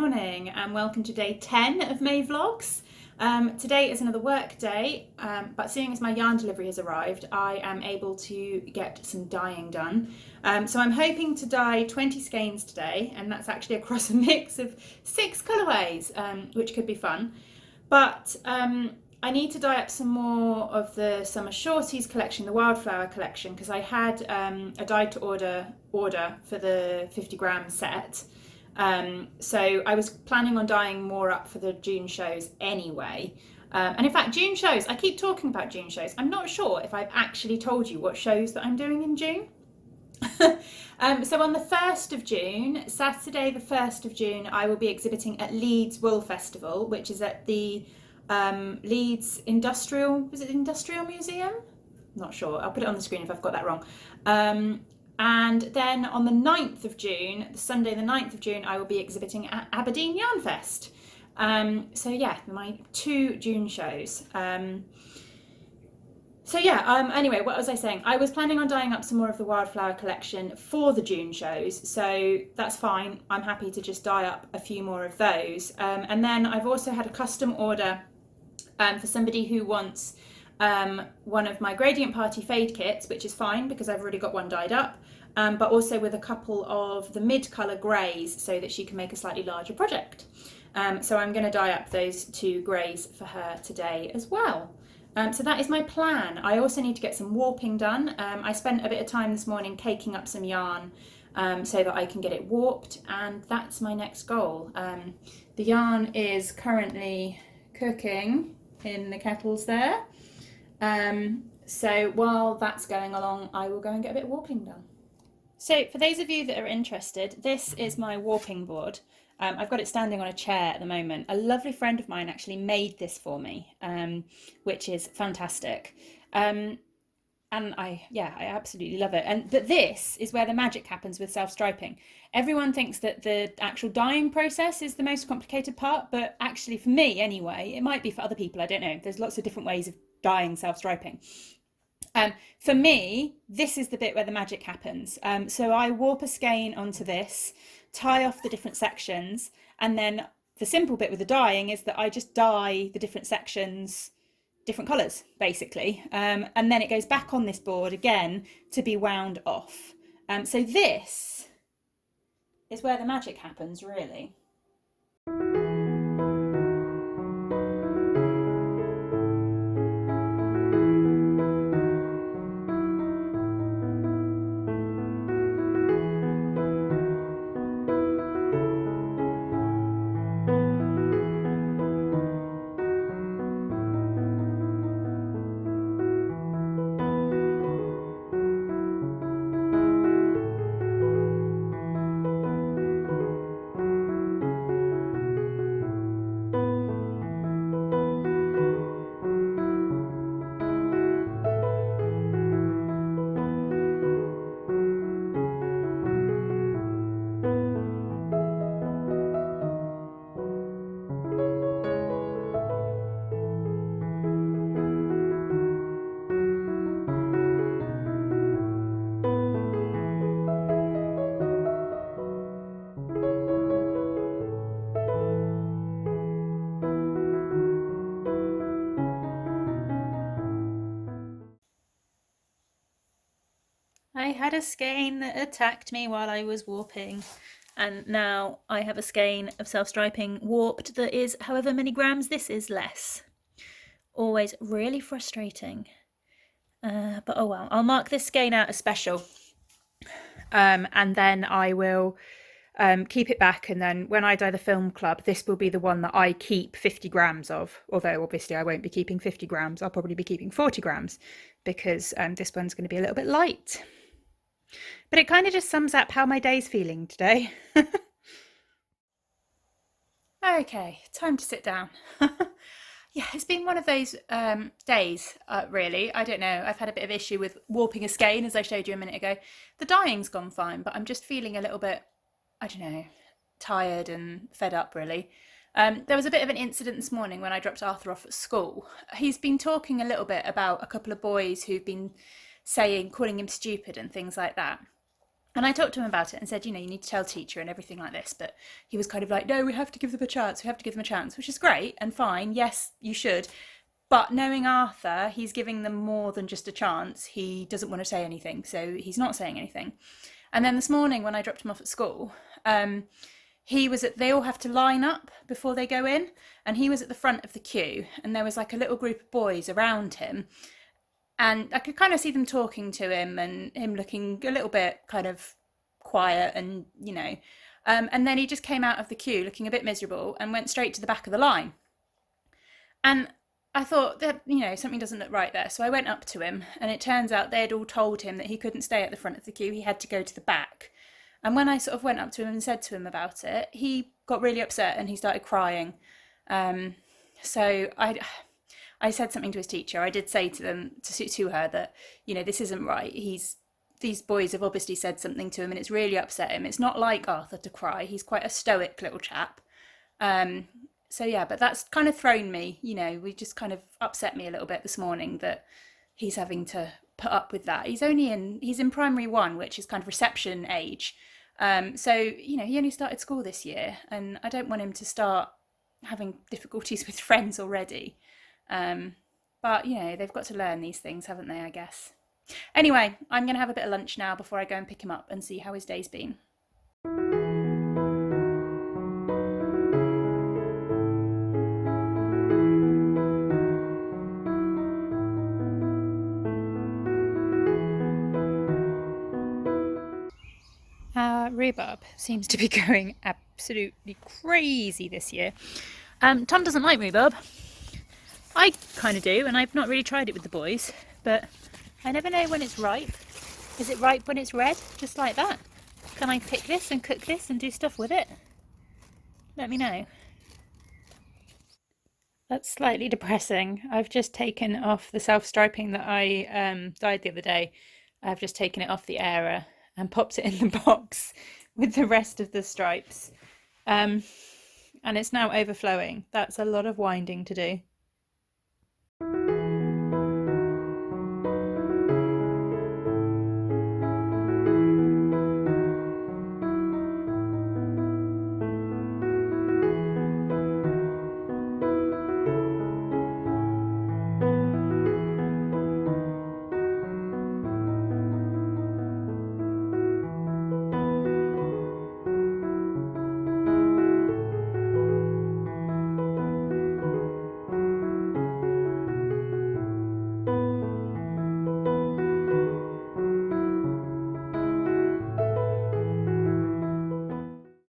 morning and welcome to day 10 of May Vlogs. Today is another work day, but seeing as my yarn delivery has arrived, I am able to get some dyeing done. So I'm hoping to dye 20 skeins today, and that's actually across a mix of 6 colourways, which could be fun. But I need to dye up some more of the Summer Shorties collection, the Wildflower collection, because I had a dye to order for the 50 gram set. So I was planning on dyeing more up for the June shows anyway. And in fact, June shows, I keep talking about June shows. I'm not sure if I've actually told you what shows that I'm doing in June. So on the 1st of June, Saturday the 1st of June, I will be exhibiting at Leeds Wool Festival, which is at the Leeds Industrial Museum? Not sure, I'll put it on the screen if I've got that wrong. And then on the 9th of June, Sunday the 9th of June, I will be exhibiting at Aberdeen Yarn Fest. So yeah, my 2 June shows. Anyway, what was I saying? I was planning on dyeing up some more of the Wildflower collection for the June shows, so that's fine. I'm happy to just dye up a few more of those. And then I've also had a custom order for somebody who wants one of my Gradient Party fade kits, which is fine because I've already got one dyed up, but also with a couple of the mid-colour greys so that she can make a slightly larger project. So I'm going to dye up those 2 greys for her today as well. So that is my plan. I also need to get some warping done. I spent a bit of time this morning caking up some yarn so that I can get it warped, and that's my next goal. The yarn is currently cooking in the kettles there. So while that's going along, I will go and get a bit of warping done. So for those of you that are interested, this is my warping board. I've got it standing on a chair at the moment. A lovely friend of mine actually made this for me, which is fantastic. And I absolutely love it. But this is where the magic happens with self-striping. Everyone thinks that the actual dyeing process is the most complicated part, but actually for me anyway, it might be for other people, I don't know. There's lots of different ways of dyeing self-striping. For me, this is the bit where the magic happens. So I warp a skein onto this, tie off the different sections, and then the simple bit with the dyeing is that I just dye the different sections different colours, basically. And then it goes back on this board again to be wound off. So this is where the magic happens, really. I had a skein that attacked me while I was warping, and now I have a skein of self-striping warped that is however many grams this is less. Always really frustrating. But oh well, I'll mark this skein out as special, and then I will keep it back, and then when I dye the film club, this will be the one that I keep 50 grams of, although obviously I won't be keeping 50 grams, I'll probably be keeping 40 grams because this one's going to be a little bit light. But it kind of just sums up how my day's feeling today. Okay, time to sit down. Yeah, it's been one of those days, really. I don't know, I've had a bit of issue with warping a skein, as I showed you a minute ago. The dyeing's gone fine, but I'm just feeling a little bit, I don't know, tired and fed up, really. There was a bit of an incident this morning when I dropped Arthur off at school. He's been talking a little bit about a couple of boys who've been calling him stupid and things like that. And I talked to him about it and said, you know, you need to tell teacher and everything like this. But he was kind of like, no, we have to give them a chance. We have to give them a chance, which is great and fine. Yes, you should. But knowing Arthur, he's giving them more than just a chance. He doesn't want to say anything, so he's not saying anything. And then this morning when I dropped him off at school, they all have to line up before they go in, and he was at the front of the queue, and there was like a little group of boys around him, and I could kind of see them talking to him and him looking a little bit kind of quiet and and then he just came out of the queue looking a bit miserable and went straight to the back of the line. And I thought that, something doesn't look right there. So I went up to him, and it turns out they had all told him that he couldn't stay at the front of the queue. He had to go to the back. And when I sort of went up to him and said to him about it, he got really upset and he started crying. So I said something to his teacher. I did say to her that, this isn't right. These boys have obviously said something to him and it's really upset him. It's not like Arthur to cry. He's quite a stoic little chap. So yeah, but that's kind of thrown me, we just kind of upset me a little bit this morning that he's having to put up with that. He's in primary one, which is kind of reception age. So, he only started school this year, and I don't want him to start having difficulties with friends already. But, they've got to learn these things, haven't they, I guess. Anyway, I'm going to have a bit of lunch now before I go and pick him up and see how his day's been. Rhubarb seems to be going absolutely crazy this year. Tom doesn't like rhubarb. I kind of do, and I've not really tried it with the boys, but I never know when it's ripe. Is it ripe when it's red? Just like that? Can I pick this and cook this and do stuff with it? Let me know. That's slightly depressing. I've just taken off the self-striping that I dyed the other day. I've just taken it off the airer and popped it in the box with the rest of the stripes. And it's now overflowing. That's a lot of winding to do.